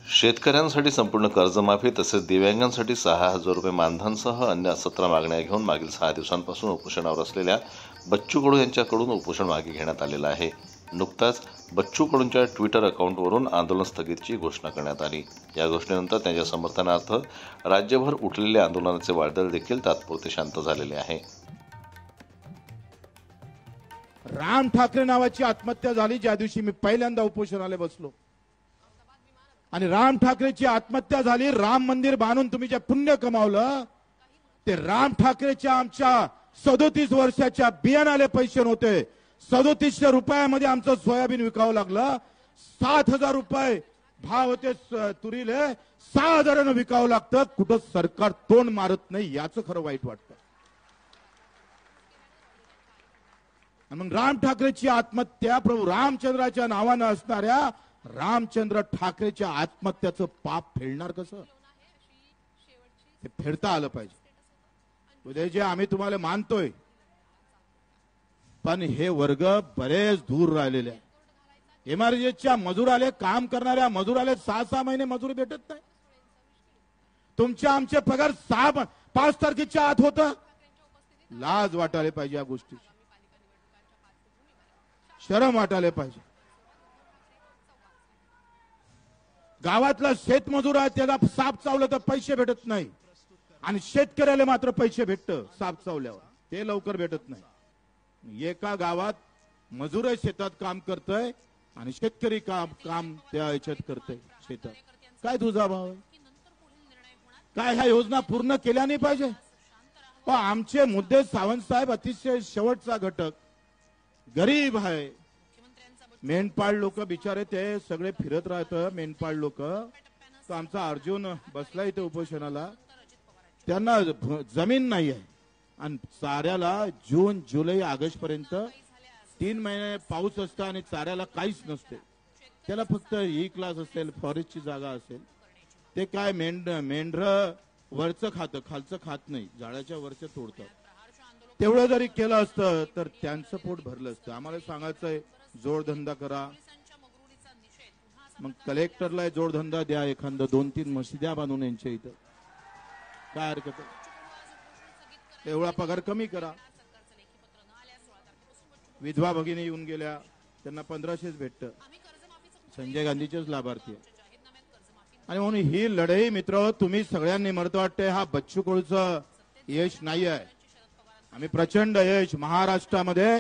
शेतकऱ्यांसाठी संपूर्ण कर्जमाफी तसेच दिव्यांगांसाठी 6,000 रुपये मानधनसह अन्य 17 मागण्या घेऊन मागील 6 दिवसांपासून उपोषणावर असलेल्या बच्चू कडू यांच्याकडून उपोषण मागे घेण्यात आलेलं आहे। नुकताच बच्चू कडूंच्या ट्विटर अकाउंटवरून आंदोलन स्थगितीची घोषणा करण्यात आली। या घोषणेनंतर त्यांच्या समर्थनार्थ राज्यभर उठलेले आंदोलनाचे वादळ देखील तात्पुरते शांत झालेले आहे। राम ठाकरे नावाची आत्महत्या झाली ज्या दिवशी मी पहिल्यांदा उपोषणाला बसलो आणि राम ठाकरेची आत्महत्या झाली। राम मंदिर बांधून तुम्ही जे पुण्य कमावलं ते राम ठाकरेच्या आमच्या 37 वर्षाच्या बियाणाले पैसे नव्हते। 3700 रुपयामध्ये आमचं सोयाबीन विकावं लागलं। 7,000 रुपये भाव होते तुरीले, 6,000 विकावं लागतं। कुठं सरकार तोंड मारत नाही याचं खरं वाईट वाटतं। मग राम ठाकरेची आत्महत्या प्रभू रामचंद्राच्या नावानं असणाऱ्या रामचंद्र ठाकरेच्या आत्महत्याचं पाप फेडणार कसं? हे फेडता आलं पाहिजे। उद्या जे आम्ही तुम्हाला मानतोय पण हे वर्ग बरेच दूर राहिलेले आहे। एमआरजीच्या मजुराले, काम करणाऱ्या मजुराले 6-6 महिने मजुरी भेटत नाही। तुमच्या आमचे पगार 5 तारखेच्या आत होतं। लाज वाटायला पाहिजे, या गोष्टीची शरम वाटायला पाहिजे। गावातला शेतमजूर आहे त्याला साप चावलं तर पैसे भेटत नाही आणि शेतकऱ्याला मात्र पैसे भेटतं साप चावल्यावर, ते लवकर भेटत नाही। एका गावात मजूर शेतात काम करतोय आणि शेतकरी काम त्या याच्यात करतोय शेतात। काय तुझा भाव आहे? काय ह्या योजना पूर्ण केल्या नाही पाहिजे? पण आमचे मुद्दे सावंत साहेब अतिशय शेवटचा घटक गरीब आहे। मेंढपाळ लोक बिचारे ते सगळे फिरत राहतं। मेंढपाळ लोक, तो आमचा अर्जुन बसला इथे उपोषणाला, त्यांना जमीन नाही आहे आणि चाऱ्याला जून जुलै ऑगस्ट पर्यंत 3 महिने पाऊस असतो आणि चाऱ्याला काहीच नसते। त्याला फक्त ई क्लास असेल, फॉरेस्टची जागा असेल, ते काय मेंढर वरचं खातं, खालचं खात नाही, झाडाच्या वरचं तोडतात। तेवढं जरी केलं असतं तर त्यांचं पोट भरलं असतं। आम्हाला सांगायचंय जोडधंदा करा, मग कलेक्टरला जोडधंदा द्या, एखादा 2-3 मशिद्या बांधून यांच्या इथं, काय हरकत आहे? एवढा पगार कमी करा। विधवा भगिनी येऊन गेल्या त्यांना 1500 भेटतं, संजय गांधीचेच लाभार्थी आहे। आणि म्हणून ही लढाई मित्र तुम्ही सगळ्यांनी म्हणतो वाटते हा बच्चू कडूचं यश नाही आहे। आम्ही प्रचंड यश महाराष्ट्रामध्ये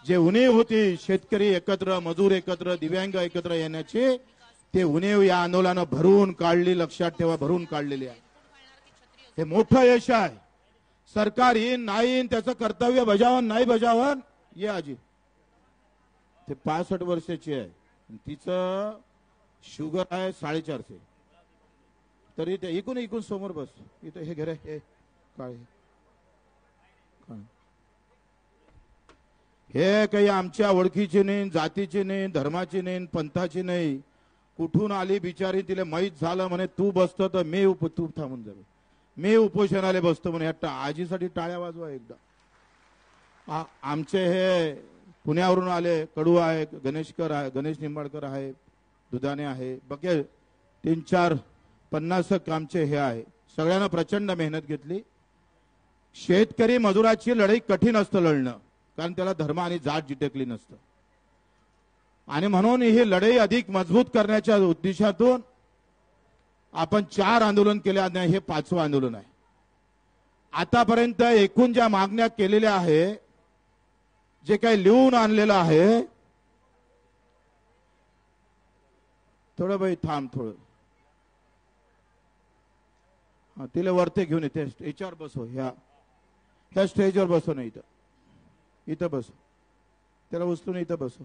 जे उणीव होती, शेतकरी एकत्र, मजूर एकत्र, दिव्यांग एकत्र येण्याची, ते उणीव या आंदोलनानं भरून काढली। लक्षात ठेवा, भरून काढलेली आहे। हे मोठं यश आहे। सरकार येईन नाही त्याचं कर्तव्य बजावन नाही बजावन, ये आजी ते 65 वर्षाची आहे, तिचं शुगर आहे 450, तरी ते इकून समोर बस इथं, हे घे रे, हे काय हे काही आमच्या ओळखीची नाही, जातीची नाही, धर्माची नाही, पंथाची नाही। कुठून आली बिचारी, तिला माहीत झालं म्हणे तू बसतो तर तू थांबून जावे, मी उपोषणाला बसतो म्हणे। आजीसाठी टाळ्या वाजवा एकदा। आमचे हे पुण्यावरून आले, कडू आहे, गणेशकर आहे, गणेश निंबाळकर आहे, दुधाने आहे, बके 3-4-50 आमचे हे आहे। सगळ्यांना प्रचंड मेहनत घेतली। शेतकरी मजुराची लढाई कठीण असतं लढणं, कारण त्याला धर्म आणि जात जिटकली नसतं। आणि म्हणून ही लढाई अधिक मजबूत करण्याच्या उद्देशातून आपण 4 आंदोलन केले आणि हे 5वं आंदोलन आहे। आतापर्यंत एकूण ज्या मागण्या केलेल्या आहे, जे काही लिहून आणलेलं आहे, थोडं बाई थांब थोडं, तिला वरते घेऊन येते, याच्यावर बसव, ह्या स्टेजवर बसव, नाही इथं बसव, त्याला उचलून इथं बसव,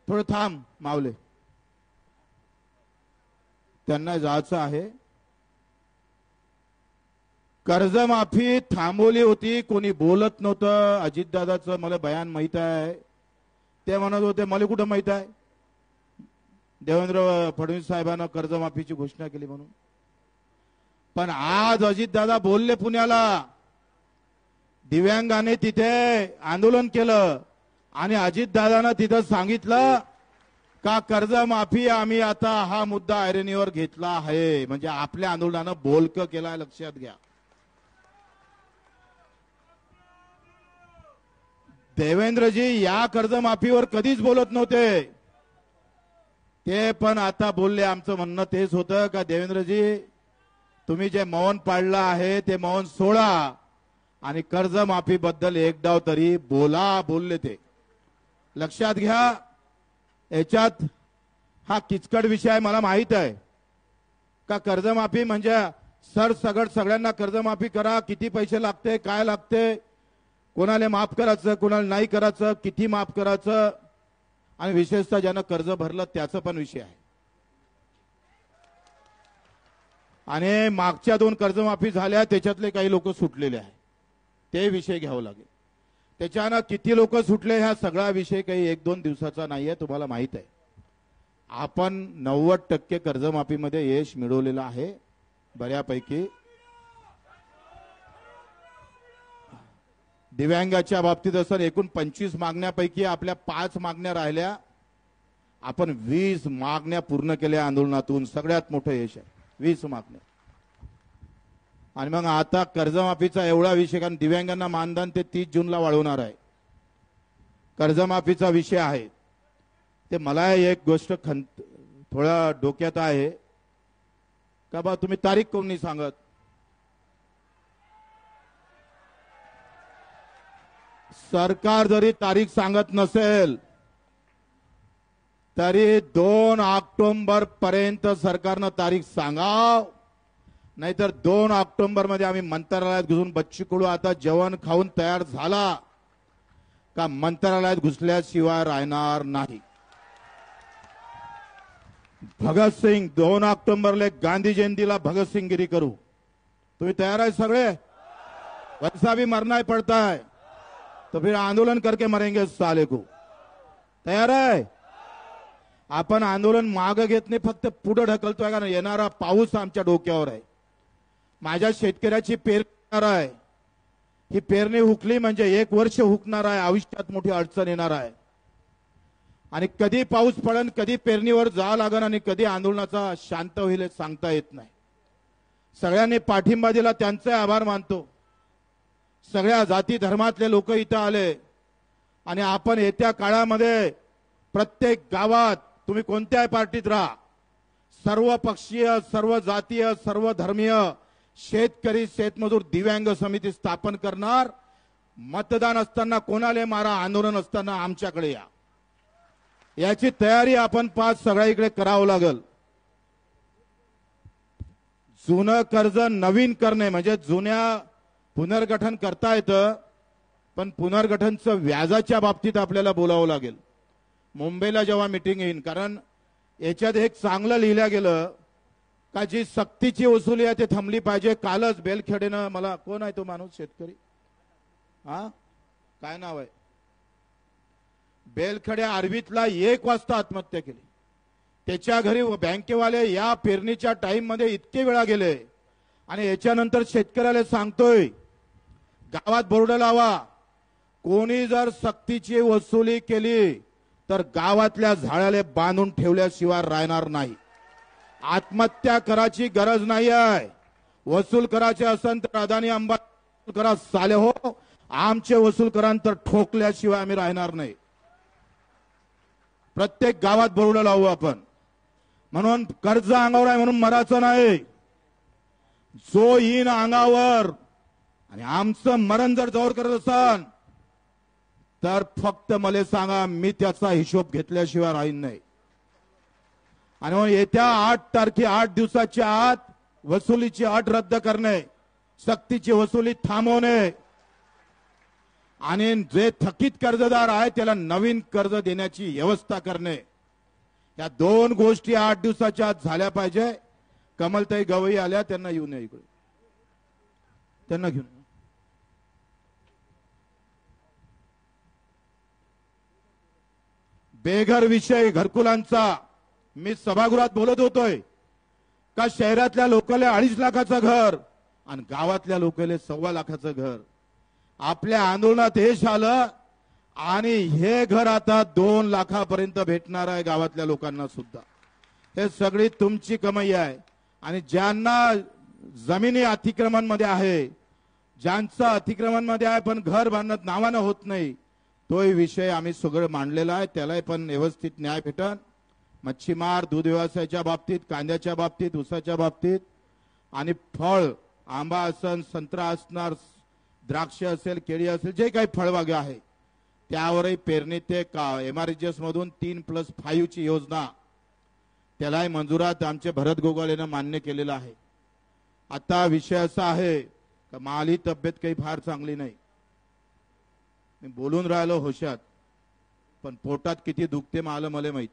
थोडं थांब मावले, त्यांना जायचं आहे। कर्जमाफी थांबवली होती, कोणी बोलत नव्हतं। अजितदादाचं मला बयान माहित आहे, ते म्हणत होते मला कुठं माहित आहे देवेंद्र फडणवीस साहेबांना कर्जमाफीची घोषणा केली म्हणून। पण आज अजितदादा बोलले पुण्याला, दिव्यांगाने तिथे आंदोलन केलं आणि अजितदादांना तिथं सांगितलं का कर्जमाफी आम्ही आता हा मुद्दा ऐरणीवर घेतला आहे, म्हणजे आपल्या आंदोलनानं बोलकं केलाय, लक्षात घ्या. देवेंद्रजी या कर्जमाफीवर कधीच बोलत नव्हते, ते पण आता बोलले. आमचं म्हणणं तेच होतं का देवेंद्रजी तुम्ही जे मौन पाळलं आहे ते मौन सोडा आणि कर्जमाफीबद्दल एक डाव तरी बोला, बोलले ते. लक्षात घ्या, याच्यात हा किचकट विषय मला माहित आहे का. कर्जमाफी म्हणजे सरसगट सगळ्यांना कर्जमाफी करा, किती पैसे लागते, काय लागते, कोणाला माफ करायचं, कोणाला नाही करायचं, किती माफ करायचं, आणि विशेषतः ज्यानं कर्ज भरलं त्याचा पण विषय आहे. आणि मागच्या 2 कर्जमाफी झाल्या त्याच्यातले काही लोक सुटलेले आहेत, ते विषय घ्यावं लागेल. त्याच्यानं किती लोक सुटले हा सगळा विषय काही 1-2 दिवसाचा नाहीये, तुम्हाला माहित आहे. आपण 90% कर्जमाफीमध्ये यश मिळवलेलं आहे बऱ्यापैकी. दिव्यांगाच्या बाबतीत असं एकूण 25 मागण्यापैकी आपल्या 5 मागण्या राहिल्या, आपण 20 मागण्या पूर्ण केल्या आंदोलनातून. सगळ्यात मोठं यश आहे 20 मागण्या. आणि मग आता कर्जमाफीचा एवढा विषय, कारण दिव्यांगांना मानधन ते 30 जूनला वाढवणार आहे. कर्जमाफीचा विषय आहे ते. मला एक गोष्ट थोडा डोक्यात आहे का बा तुम्ही तारीख कोण नाही सांगत. सरकार जरी तारीख सांगत नसेल तरी 2 ऑक्टोबर पर्यंत सरकारनं तारीख सांगाव, नाहीतर 2 ऑक्टोबर मध्ये आम्ही मंत्रालयात घुसून बच्चू कडू आता जेवण खाऊन तयार झाला का मंत्रालयात घुसल्याशिवाय राहणार नाही. भगतसिंग 2 ऑक्टोबरला गांधी जयंतीला भगतसिंगगिरी करू. तुम्ही तयार आहे सगळे? वैसा भी मरना ही पड़ता है तो फिर आंदोलन करके मरेंगे साले को. तयार आहे? आपण आंदोलन मागे घेत नाही, फक्त पुढे ढकलतोय. कारण येणारा पाऊस आमच्या डोक्यावर आहे. माझ्या शेतकऱ्याची पेरणी आहे, ही पेरणी हुकली म्हणजे 1 वर्ष हुकणार आहे, आयुष्यात मोठी अडचण येणार आहे. आणि कधी पाऊस पडन, कधी पेरणीवर जावं लागेल आणि कधी आंदोलनाचा शांत होईल सांगता येत नाही. सगळ्यांनी पाठिंबा दिला, त्यांचे आभार मानतो. सगळ्या जाती धर्मातले लोक इथं आले आणि आपण येत्या काळामध्ये प्रत्येक गावात, तुम्ही कोणत्याही पार्टीत राहा, सर्व पक्षीय, सर्व जातीय, सर्व धर्मीय शेतकरी, शेतमजूर, दिव्यांग समिती स्थापन करणार. मतदान असताना कोणाला मारा, आंदोलन असताना आमच्याकडे या, याची तयारी आपण 5 सगळ्या करावं लागेल. जुनं कर्ज नवीन करणे म्हणजे जुन्या पुनर्गठन करता येतं, पण पुनर्गठनचं व्याजाच्या बाबतीत आपल्याला बोलावं लागेल. मुंबईला जेव्हा मीटिंग येईल, कारण याच्यात एक चांगलं लिहिलं गेलं का जी सक्तीची वसुली आहे ते थांबली पाहिजे. कालच बेलखेडेनं, मला कोण आहे तो माणूस शेतकरी, काय नाव आहे, बेलखेडे आर्वीतला 1 वाजता आत्महत्या केली. त्याच्या घरी बँकेवाले या पेरणीच्या टाइम मध्ये इतके वेळा गेले आणि याच्यानंतर शेतकऱ्याला सांगतोय गावात बोर्ड लावा, कोणी जर सक्तीची वसुली केली तर गावातल्या झाडाला बांधून ठेवल्याशिवाय राहणार नाही. आत्महत्या करायची गरज नाही आहे. वसूल करायचे असेल तर अदानी अंबानी करा साले हो, आमचे वसूल करांतर ठोकल्याशिवाय आम्ही राहणार नाही. प्रत्येक गावात बोर्ड लावू आपण. म्हणून कर्ज अंगावर आहे म्हणून मरायचं नाही. जो येईन अंगावर आणि आमचं मरण जर जवळ करत असाल तर फक्त मला सांगा, मी त्याचा हिशोब घेतल्याशिवाय राहीन नाही. आणि म्हणून येत्या 8 दिवसाच्या आत वसुलीची अट रद्द करणे, सक्तीची वसुली थांबवणे आणि जे थकीत कर्जदार आहे त्याला नवीन कर्ज देण्याची व्यवस्था करणे, या 2 गोष्टी 8 दिवसाच्या आत झाल्या पाहिजे. कमलताई गवई आल्या, त्यांना येऊ नये इकडे, त्यांना घेऊन. बेघर विषय घरकुलांचा मी सभागृहात बोलत होतोय का शहरातल्या लोकांना 2.5 लाखाचं घर आणि गावातल्या लोकांना 1.25 लाखाचं घर. आपल्या आंदोलनात हे झालं, आणि हे घर आता 2 लाखापर्यंत भेटणार आहे गावातल्या लोकांना सुद्धा. हे सगळी तुमची कमाई आहे. आणि ज्यांना जमिनी अतिक्रमणमध्ये आहे, ज्यांचं अतिक्रमणमध्ये आहे पण घर बांधत नावानं होत नाही, तोही विषय आम्ही सगळं मांडलेला आहे. त्यालाही पण व्यवस्थित न्याय भेटन. मच्छीमार, दूध व्यवसायाच्या बाबतीत, कांद्याच्या बाबतीत, ऊसाच्या बाबतीत आणि फळ, आंबा असेल, संत्रा असणार, द्राक्ष असेल, केळी असेल, जे काही फळबाग आहे त्यावरही पेरणी ते MRHS मधून 3+5 ची योजना त्यालाही मंजुरात आमचे भरत गोगाल यांना मान्य केलेलं आहे. आता विषय असा आहे का माझी तब्येत काही फार चांगली नाही. मी बोलून राहिलो होशात, पण पोटात किती दुखते मला माहित.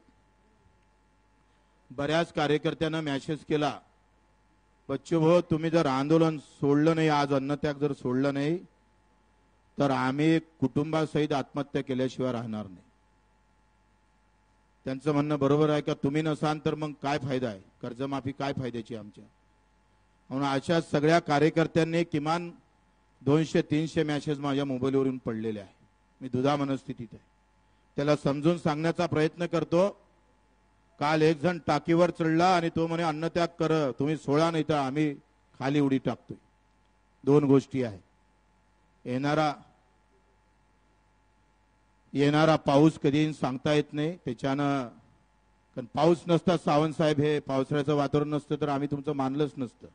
बऱ्याच कार्यकर्त्यांना मेसेज केला, बच्चू भाऊ तुम्ही जर आंदोलन सोडलं नाही, आज अन्नत्याग जर सोडलं नाही तर आम्ही कुटुंबासहित आत्महत्या केल्याशिवाय राहणार नाही. त्यांचं म्हणणं बरोबर आहे का, तुम्ही नसाल तर मग काय फायदा आहे, कर्जमाफी काय फायद्याची आमच्या. म्हणून अशा सगळ्या कार्यकर्त्यांनी किमान 200-300 मेसेज माझ्या मोबाईलवरून पडलेले आहे. मी दुधा मनस्थितीत आहे, त्याला समजून सांगण्याचा प्रयत्न करतो. काल एक जण टाकीवर चढला आणि तो म्हणे अन्नत्याग कर, तुम्ही सोडा नाही तर आम्ही खाली उडी टाकतोय. 2 गोष्टी आहे. येणारा पाऊस कधी सांगता येत नाही. त्याच्यानं कारण पाऊस नसता सावंत साहेब, हे पावसाळ्याचं वातावरण नसतं तर आम्ही तुमचं मानलंच नसतं.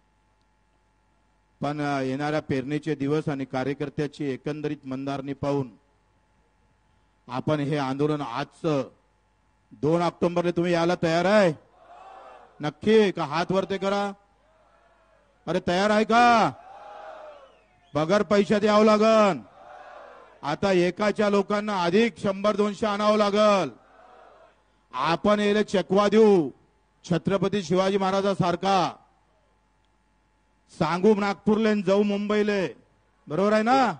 पण येणाऱ्या पेरणीचे दिवस आणि कार्यकर्त्याची एकंदरीत मंदारणी पाहून आपण हे आंदोलन आजचं 2 ऑक्टोबरला तुम्ही यायला तयार आहे नक्की का? हात वरते करा. अरे तयार आहे का? बगर पैशात यावं लागन. आता एकाच्या लोकांना अधिक 100-200 आणावं लागल. आपण याला चकवा देऊ छत्रपती शिवाजी महाराजासारखा. सांगू नागपूरले जाऊ मुंबईले, बरोबर आहे ना.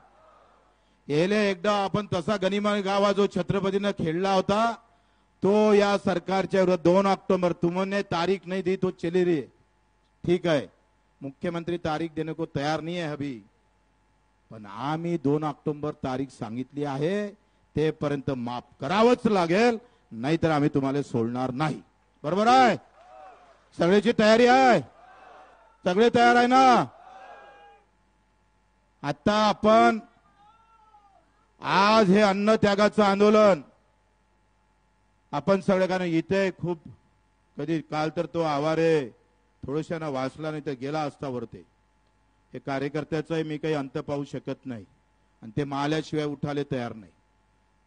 येले एकदा आपण तसा गनिमा गावा जो छत्रपतीनं खेळला होता तो या सरकारच्या विरोधात 2 ऑक्टोबर तुमने तारीख नहीं दी तो चली रही. ठीक है, मुख्यमंत्री तारीख देने को तयार नहीं है अभी, पण आम्ही 2 ऑक्टोबर तारीख सांगितली आहे. ते पर्यंत माफ करावंच लागेल, नाहीतर आम्ही तुम्हाला सोडणार नाही. बरोबर आहे? सगळ्याची तयारी आहे? सगळे तयार आहे ना? आता आपण आज हे अन्न त्यागाचं आंदोलन आपण सगळ्यांना इथे खूप कधी काल तर तो आवारे थोडशाना वाचला नाही तर गेला असता वरते. हे कार्यकर्त्याचाही मी काही अंत पाहू शकत नाही आणि ते माल्याशिवाय उठाले तयार नाही.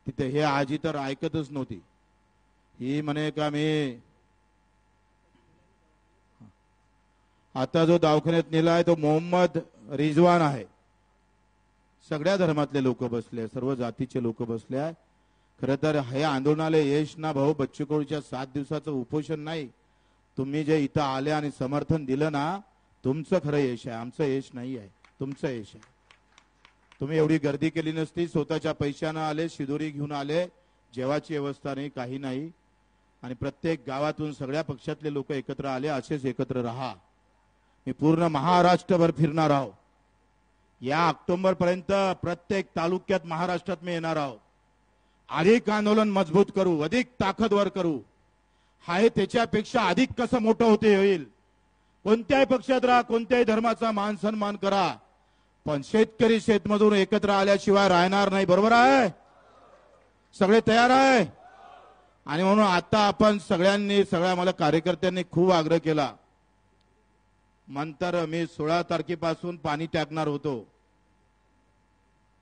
तिथे हे आजी तर ऐकतच नव्हती. ही म्हणे का मी आता जो दवाखान्यात नेलाय तो मोहम्मद रिजवान आहे. सगळ्या धर्मातले लोक बसले, सर्व जातीचे लोक बसले आहे. खरं तर हे आंदोलनाला यश ना भाऊ बच्चू कडूच्या 7 दिवसाचं उपोषण नाही. तुम्ही जे इथं आले आणि समर्थन दिलं ना, तुमचं खरं यश आहे, आमचं यश नाही आहे, तुमचं यश आहे. तुम्ही एवढी गर्दी केली नसती, स्वतःच्या पैशानं आले, शिदोरी घेऊन आले, जेवाची व्यवस्था नाही, काही नाही. आणि प्रत्येक गावातून सगळ्या पक्षातले लोक एकत्र आले. असेच एकत्र राहा. मी पूर्ण महाराष्ट्रभर फिरणार आहोत. या ऑक्टोबर पर्यंत प्रत्येक तालुक्यात महाराष्ट्रात मी येणार आहोत. अधिक आंदोलन मजबूत करू, अधिक ताकदवर करू. हाय त्याच्यापेक्षा अधिक कसं मोठं होते होईल. कोणत्याही पक्षात राहा, कोणत्याही धर्माचा मान सन्मान करा, पण शेतकरी शेतमजूर एकत्र आल्याशिवाय राहणार नाही. बरोबर आहे? सगळे तयार आहे? आणि म्हणून आता आपण सगळ्यांनी, सगळ्या मला कार्यकर्त्यांनी खूप आग्रह केला. नंतर मी 16 तारखेपासून पाणी त्यागणार होतो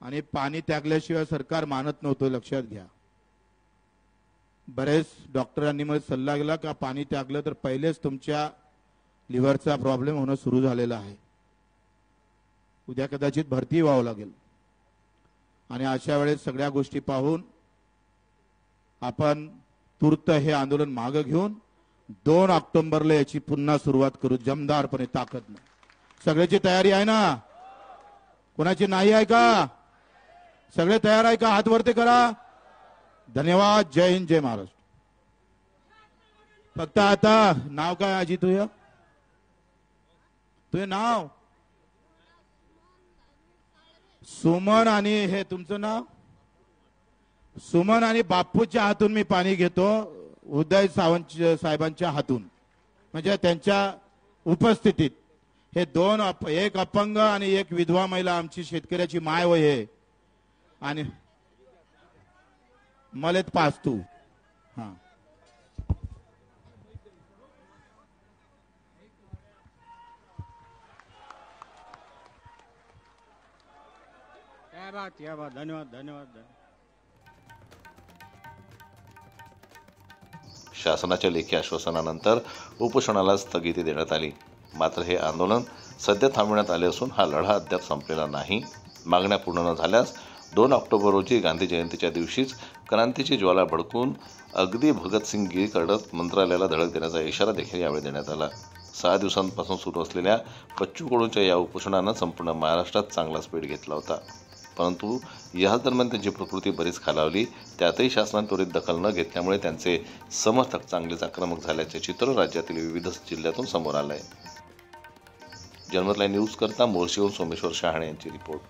आणि पाणी त्यागल्याशिवाय सरकार मानत नव्हतं. लक्षात घ्या. बरेच डॉक्टरांनी मला सल्ला दिला का पाणी त्यागलं तर पहिलेच तुमच्या लिव्हरचा प्रॉब्लेम होणं सुरू झालेला आहे. उद्या कदाचित भरती व्हावं लागेल. आणि अशा वेळेस सगळ्या गोष्टी पाहून आपण तूर्त हे आंदोलन मागे घेऊन 2 ऑक्टोबरला याची पुन्हा सुरुवात करू जमदारपणे, ताकदने. सगळ्याची तयारी आहे ना? कोणाची नाही आहे का? सगळे तयार आहे का? हात वरती करा. धन्यवाद. जय हिंद, जय महाराष्ट्र. फक्त आता नाव काय आजी तुझं? तुझे नाव सुमन आणि हे तुमचं नाव सुमन आणि बापूच्या हातून मी पाणी घेतो, उदय सावंत साहेबांच्या हातून, म्हणजे त्यांच्या उपस्थितीत. हे दोन एक अपंग आणि एक विधवा महिला आमची शेतकऱ्याची माय वय आहे. आणि मलेत पाच तू हा क्या बात, धन्यवाद धन्यवाद. शासनाच्या लेखी आश्वासनानंतर उपोषणाला स्थगिती देण्यात आली. मात्र हे आंदोलन सध्या थांबवण्यात आले असून हा लढा अद्याप संपलेला नाही. मागण्या पूर्ण न झाल्यास 2 ऑक्टोबर रोजी गांधी जयंतीच्या दिवशीच क्रांतीची ज्वाला भडकून अगदी भगतसिंगीकडे मंत्रालयाला धडक देण्याचा इशारा देखील यावेळी देण्यात आला. 6 दिवसांपासून सुरू असलेल्या बच्चू कडूंच्या या उपोषणानं संपूर्ण महाराष्ट्रात चांगलाच पेट घेतला होता. परंतु याच दरम्यान त्यांची प्रकृती बरीच खालावली. त्यातही शासनाने त्वरित दखल न घेतल्यामुळे त्यांचे समर्थक चांगलेच आक्रमक झाल्याचे चित्र राज्यातील विविध जिल्ह्यातून समोर आलंय. जनमत लाईव्ह न्यूज करता मोर्शीहून सोमेश्वर शहाणे यांची रिपोर्ट.